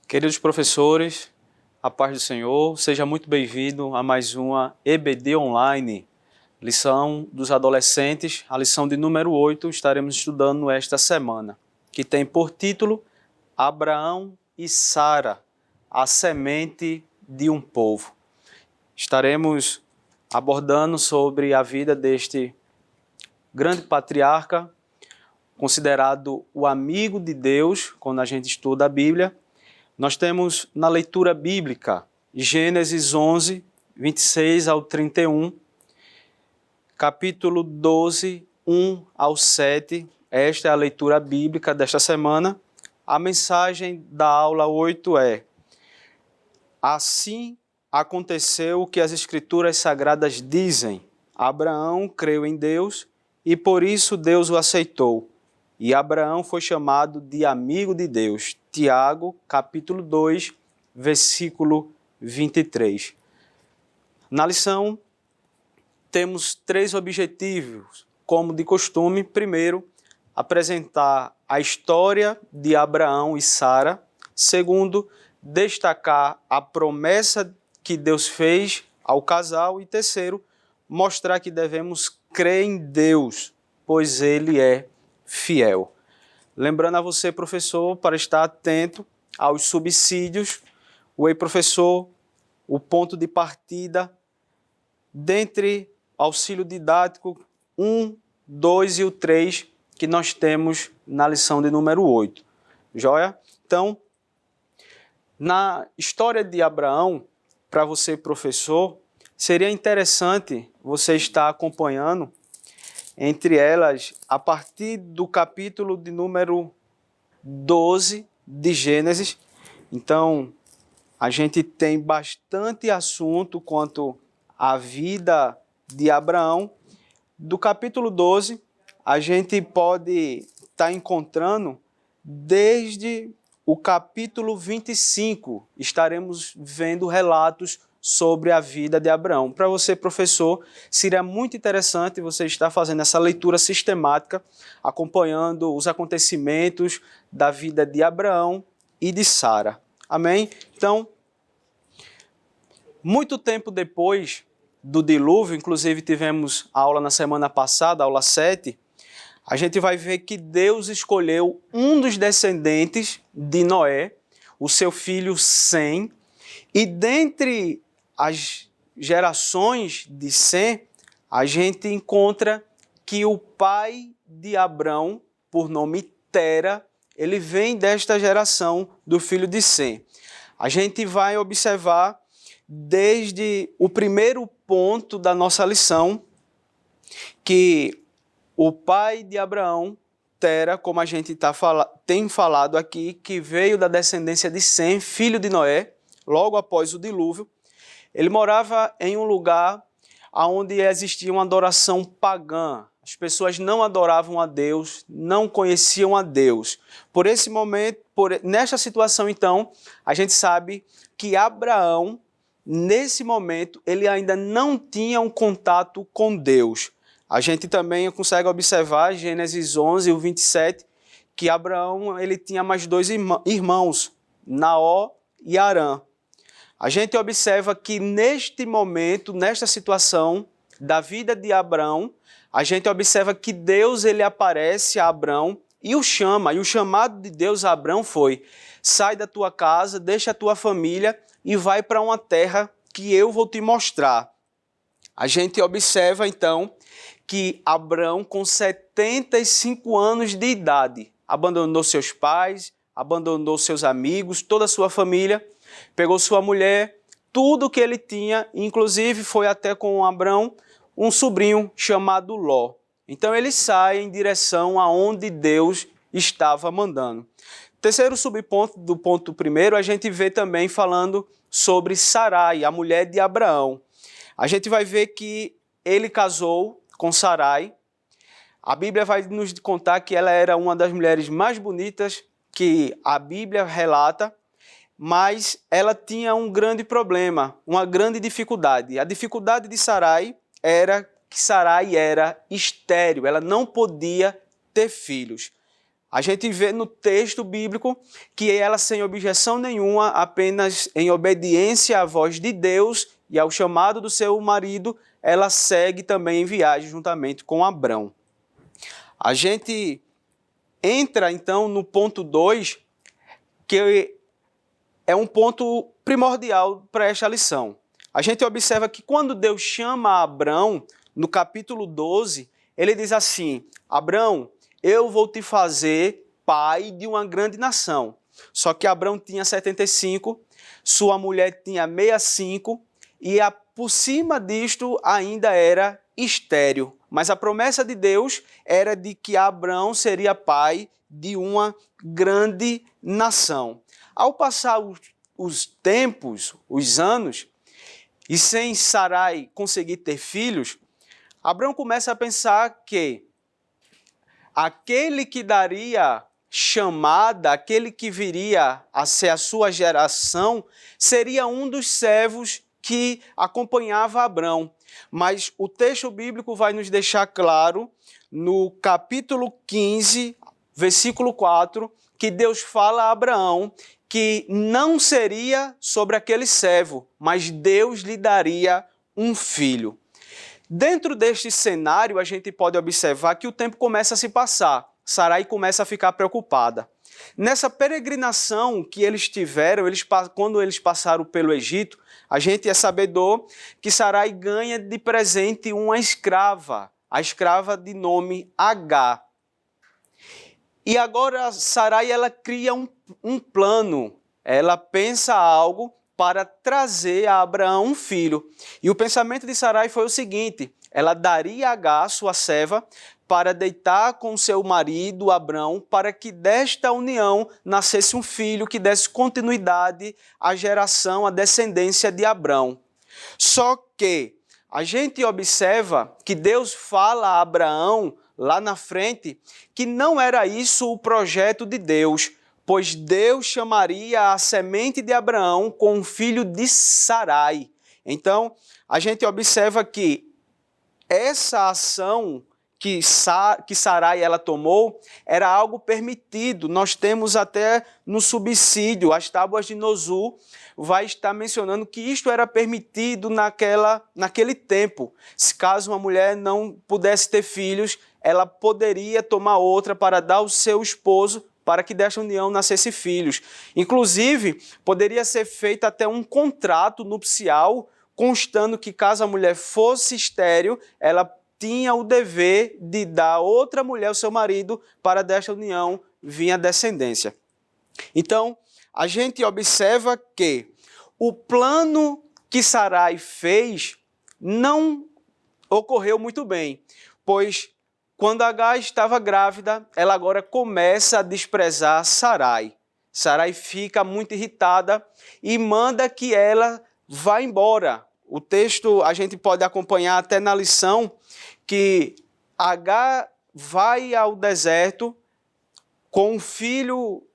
Queridos professores, a paz do Senhor, seja muito bem-vindo a mais uma EBD Online, lição dos adolescentes, a lição de número 8, estaremos estudando esta semana, que tem por título Abraão e Sara, a semente de um povo. Estaremos abordando sobre a vida deste grande patriarca, considerado o amigo de Deus, quando a gente estuda a Bíblia. Nós temos na leitura bíblica Gênesis 11, 26 ao 31, capítulo 12, 1 ao 7. Esta é a leitura bíblica desta semana. A mensagem da aula 8 é: assim aconteceu o que as Escrituras Sagradas dizem. Abraão creu em Deus e por isso Deus o aceitou. E Abraão foi chamado de amigo de Deus. Tiago, capítulo 2, versículo 23. Na lição, temos 3 objetivos, como de costume. Primeiro, apresentar a história de Abraão e Sara. Segundo, destacar a promessa que Deus fez ao casal. E terceiro, mostrar que devemos crer em Deus, pois Ele é fiel. Lembrando a você, professor, para estar atento aos subsídios, o Ei Professor, o ponto de partida, dentre auxílio didático 1, 2 e o 3, que nós temos na lição de número 8. Joia? Então, na história de Abraão, para você, professor, seria interessante você estar acompanhando entre elas, a partir do capítulo de número 12 de Gênesis. Então, a gente tem bastante assunto quanto à vida de Abraão. Do capítulo 12, a gente pode estar encontrando desde o capítulo 25. Estaremos vendo relatos sobre a vida de Abraão. Para você, professor, seria muito interessante você estar fazendo essa leitura sistemática, acompanhando os acontecimentos da vida de Abraão e de Sara. Amém? Então, muito tempo depois do dilúvio, inclusive tivemos aula na semana passada, aula 7, a gente vai ver que Deus escolheu um dos descendentes de Noé, o seu filho Sem, e dentre as gerações de Sem, a gente encontra que o pai de Abrão, por nome Tera, ele vem desta geração do filho de Sem. A gente vai observar desde o primeiro ponto da nossa lição que o pai de Abraão, Tera, como a gente tem falado aqui, que veio da descendência de Sem, filho de Noé, logo após o dilúvio. Ele morava em um lugar onde existia uma adoração pagã. As pessoas não adoravam a Deus, não conheciam a Deus. Por esse momento, nesta situação, então, a gente sabe que Abraão, nesse momento, ele ainda não tinha um contato com Deus. A gente também consegue observar, Gênesis 11, o 27, que Abraão ele tinha mais 2 irmãos, Naó e Arã. A gente observa que neste momento, nesta situação da vida de Abraão, a gente observa que Deus ele aparece a Abraão e o chama. E o chamado de Deus a Abraão foi: sai da tua casa, deixa a tua família e vai para uma terra que eu vou te mostrar. A gente observa então que Abraão, com 75 anos de idade, abandonou seus pais, abandonou seus amigos, toda a sua família, pegou sua mulher, tudo que ele tinha, inclusive foi até com Abrão um sobrinho chamado Ló. Então ele sai em direção aonde Deus estava mandando. Terceiro subponto do ponto primeiro, a gente vê também falando sobre Sarai, a mulher de Abraão. A gente vai ver que ele casou com Sarai. A Bíblia vai nos contar que ela era uma das mulheres mais bonitas que a Bíblia relata, mas ela tinha um grande problema, uma grande dificuldade. A dificuldade de Sarai era que Sarai era estéril, ela não podia ter filhos. A gente vê no texto bíblico que ela, sem objeção nenhuma, apenas em obediência à voz de Deus e ao chamado do seu marido, ela segue também em viagem juntamente com Abrão. A gente entra então no ponto 2, que é um ponto primordial para esta lição. A gente observa que quando Deus chama Abrão, no capítulo 12, ele diz assim: Abrão, eu vou te fazer pai de uma grande nação. Só que Abrão tinha 75, sua mulher tinha 65, e por cima disto ainda era estéril. Mas a promessa de Deus era de que Abrão seria pai de uma grande nação. Ao passar os tempos, os anos, e sem Sarai conseguir ter filhos, Abrão começa a pensar que aquele que daria chamada, aquele que viria a ser a sua geração, seria um dos servos que acompanhava Abrão. Mas o texto bíblico vai nos deixar claro, no capítulo 15, versículo 4, que Deus fala a Abraão que não seria sobre aquele servo, mas Deus lhe daria um filho. Dentro deste cenário, a gente pode observar que o tempo começa a se passar. Sarai começa a ficar preocupada. Nessa peregrinação que eles tiveram, quando eles passaram pelo Egito, a gente é sabedor que Sarai ganha de presente uma escrava, a escrava de nome Agar. E agora Sarai ela cria um plano, ela pensa algo para trazer a Abraão um filho. E o pensamento de Sarai foi o seguinte: ela daria a Agar, sua serva, para deitar com seu marido Abrão, para que desta união nascesse um filho que desse continuidade à geração, à descendência de Abrão. Só que a gente observa que Deus fala a Abraão lá na frente que não era isso o projeto de Deus, pois Deus chamaria a semente de Abraão com o filho de Sarai. Então, a gente observa que essa ação que Sarai ela tomou era algo permitido. Nós temos até no subsídio, as tábuas de Nozu, vai estar mencionando que isto era permitido naquele tempo. Se caso uma mulher não pudesse ter filhos, ela poderia tomar outra para dar ao seu esposo, para que desta união nascesse filhos. Inclusive, poderia ser feito até um contrato nupcial, constando que caso a mulher fosse estéril, ela tinha o dever de dar outra mulher ao seu marido para desta união vir a descendência. Então, a gente observa que o plano que Sarai fez não ocorreu muito bem, pois quando Agar estava grávida, ela agora começa a desprezar Sarai. Sarai fica muito irritada e manda que ela vá embora. O texto a gente pode acompanhar até na lição que Agar vai ao deserto com o filho,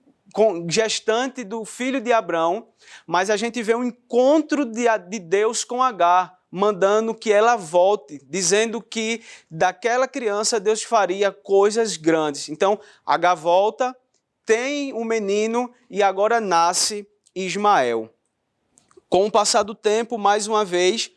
gestante do filho de Abrão, mas a gente vê um encontro de Deus com Agar, mandando que ela volte, dizendo que daquela criança Deus faria coisas grandes. Então, Agar volta, tem um menino e agora nasce Ismael. Com o passar do tempo, mais uma vez,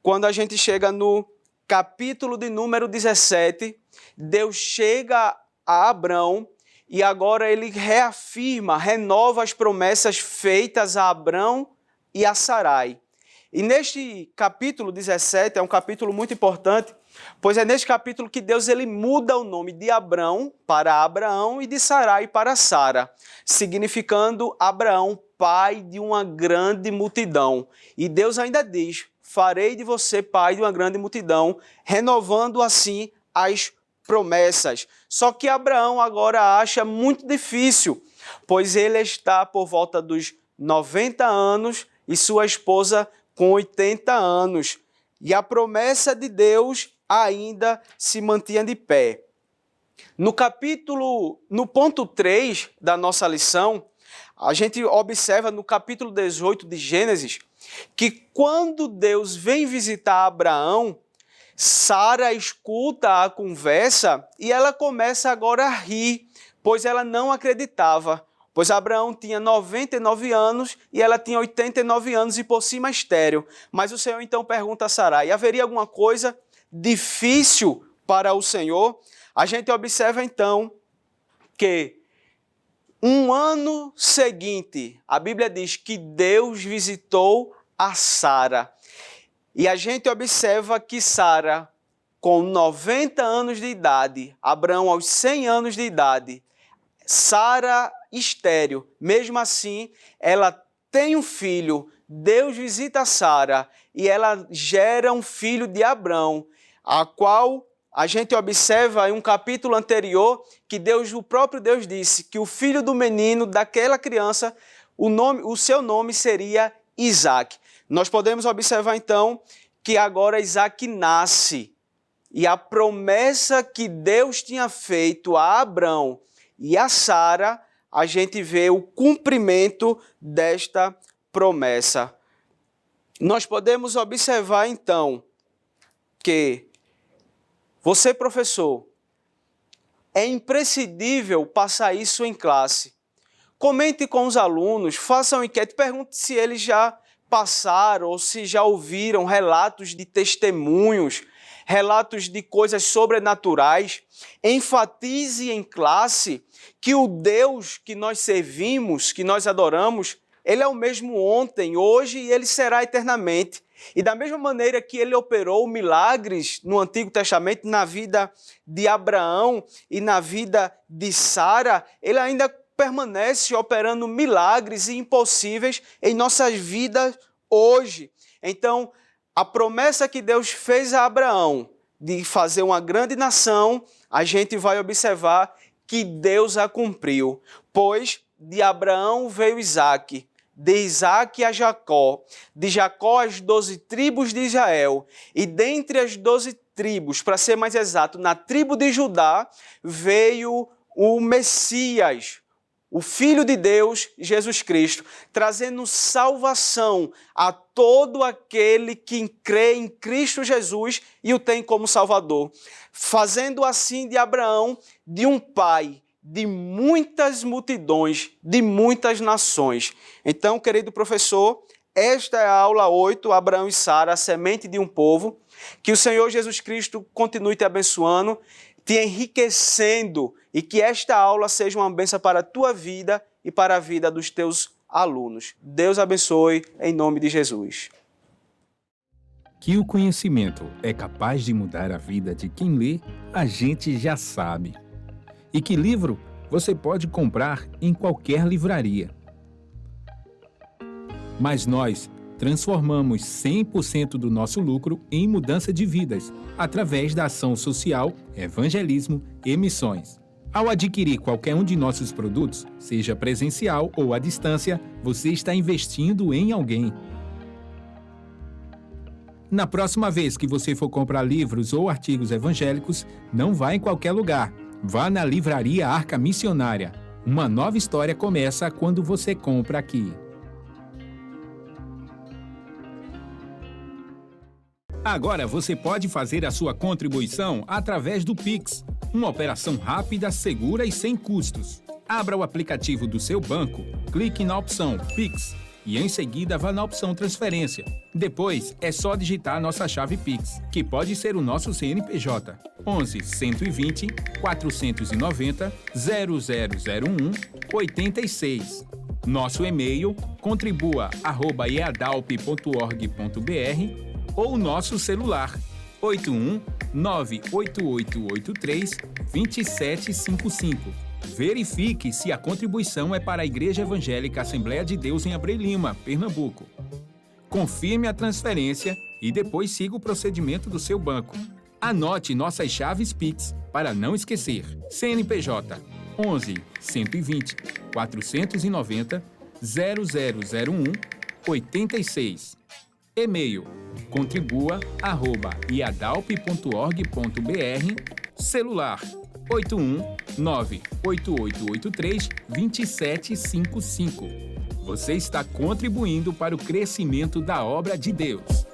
quando a gente chega no capítulo de número 17, Deus chega a Abrão e agora ele reafirma, renova as promessas feitas a Abrão e a Sarai. E neste capítulo 17, é um capítulo muito importante, pois é neste capítulo que Deus ele muda o nome de Abrão para Abraão e de Sarai para Sara, significando Abraão, pai de uma grande multidão. E Deus ainda diz: farei de você pai de uma grande multidão, renovando assim as promessas. Só que Abraão agora acha muito difícil, pois ele está por volta dos 90 anos e sua esposa com 80 anos. E a promessa de Deus ainda se mantinha de pé. No ponto 3 da nossa lição, a gente observa no capítulo 18 de Gênesis que quando Deus vem visitar Abraão, Sara escuta a conversa e ela começa agora a rir, pois ela não acreditava, pois Abraão tinha 99 anos e ela tinha 89 anos e por cima estéril. Mas o Senhor então pergunta a Sarai, haveria alguma coisa difícil para o Senhor? A gente observa então que um ano seguinte, a Bíblia diz que Deus visitou a Sara. E a gente observa que Sara, com 90 anos de idade, Abraão aos 100 anos de idade, Sara estéril, mesmo assim, ela tem um filho, Deus visita Sara e ela gera um filho de Abraão, a qual a gente observa em um capítulo anterior que o próprio Deus disse que o filho do menino, daquela criança, o seu nome seria Isaac. Nós podemos observar então que agora Isaac nasce e a promessa que Deus tinha feito a Abraão e a Sara, a gente vê o cumprimento desta promessa. Nós podemos observar então que você, professor, é imprescindível passar isso em classe. Comente com os alunos, façam enquete, pergunte se eles já passaram ou se já ouviram relatos de testemunhos, relatos de coisas sobrenaturais. Enfatize em classe que o Deus que nós servimos, que nós adoramos, Ele é o mesmo ontem, hoje e Ele será eternamente. E da mesma maneira que Ele operou milagres no Antigo Testamento, na vida de Abraão e na vida de Sara, Ele ainda permanece operando milagres impossíveis em nossas vidas hoje. Então, a promessa que Deus fez a Abraão de fazer uma grande nação, a gente vai observar que Deus a cumpriu. Pois de Abraão veio Isaque, de Isaque a Jacó, de Jacó as 12 tribos de Israel, e dentre as 12 tribos, para ser mais exato, na tribo de Judá, veio o Messias, o Filho de Deus, Jesus Cristo, trazendo salvação a todo aquele que crê em Cristo Jesus e o tem como Salvador, fazendo assim de Abraão, de um pai de muitas multidões, de muitas nações. Então, querido professor, esta é a aula 8, Abraão e Sara, a semente de um povo. Que o Senhor Jesus Cristo continue te abençoando, te enriquecendo e que esta aula seja uma bênção para a tua vida e para a vida dos teus alunos. Deus abençoe em nome de Jesus. Que o conhecimento é capaz de mudar a vida de quem lê, a gente já sabe. E que livro você pode comprar em qualquer livraria. Mas nós transformamos 100% do nosso lucro em mudança de vidas, através da ação social, evangelismo e missões. Ao adquirir qualquer um de nossos produtos, seja presencial ou à distância, você está investindo em alguém. Na próxima vez que você for comprar livros ou artigos evangélicos, não vá em qualquer lugar. Vá na Livraria Arca Missionária. Uma nova história começa quando você compra aqui. Agora você pode fazer a sua contribuição através do Pix. Uma operação rápida, segura e sem custos. Abra o aplicativo do seu banco, clique na opção Pix e em seguida vá na opção Transferência. Depois é só digitar nossa chave Pix, que pode ser o nosso CNPJ 11 120 490 0001 86. Nosso e-mail contribua@eadalp.org.br ou nosso celular 81 98883 2755. Verifique se a contribuição é para a Igreja Evangélica Assembleia de Deus em Abreu Lima, Pernambuco. Confirme a transferência e depois siga o procedimento do seu banco. Anote nossas chaves Pix para não esquecer. CNPJ 11 120 490 0001 86. E-mail contribua@iadalp.org.br. Celular 81 98883 2755. Você está contribuindo para o crescimento da obra de Deus.